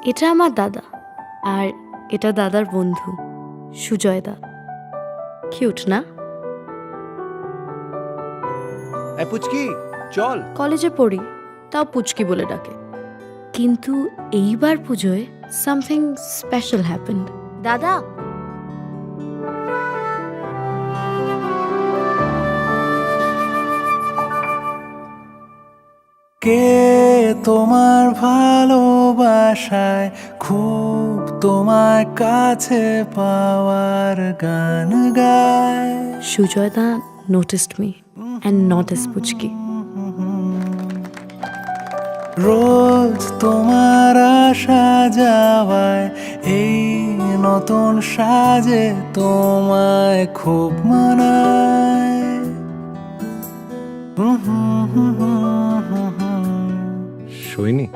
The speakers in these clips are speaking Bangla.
এটা আমার দাদা, আর এটা দাদার বন্ধু সুজয় দা। কিউট না? পুচকি চল। কলেজে পড়ি, তাও পুচকি বলে ডাকে। কিন্তু এইবার পুজোয় সামথিং স্পেশাল হ্যাপেন্ড। দাদা, কে তোমার ভালোবাসায় খুব তোমার কাছে পাওয়ার গান গায়। সুজয় দা noticed me and not as পুচকি। রোজ তোমার আসা যাওয়ায় এই নতুন সাজে তোমায় খুব মানায়। সইনি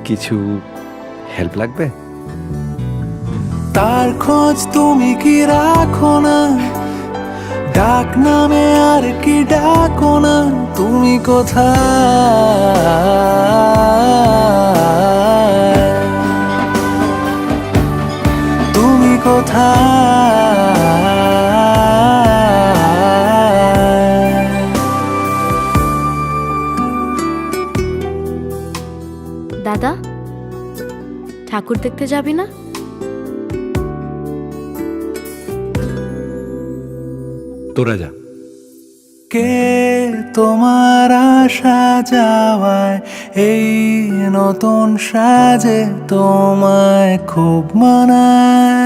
কিছু হেল্প লাগবে? তার খোঁজ তুমি কি রাখো না? ডাক নামে আর কি ডাকো না? তুমি কোথায়? তুমি কোথায়? দাদা, ঠাকুর দেখতে যাবি না? তোরা যা। কে তোমার আসা যাওয়ায় এই নতুন সাজে তোমায় খুব মানায়।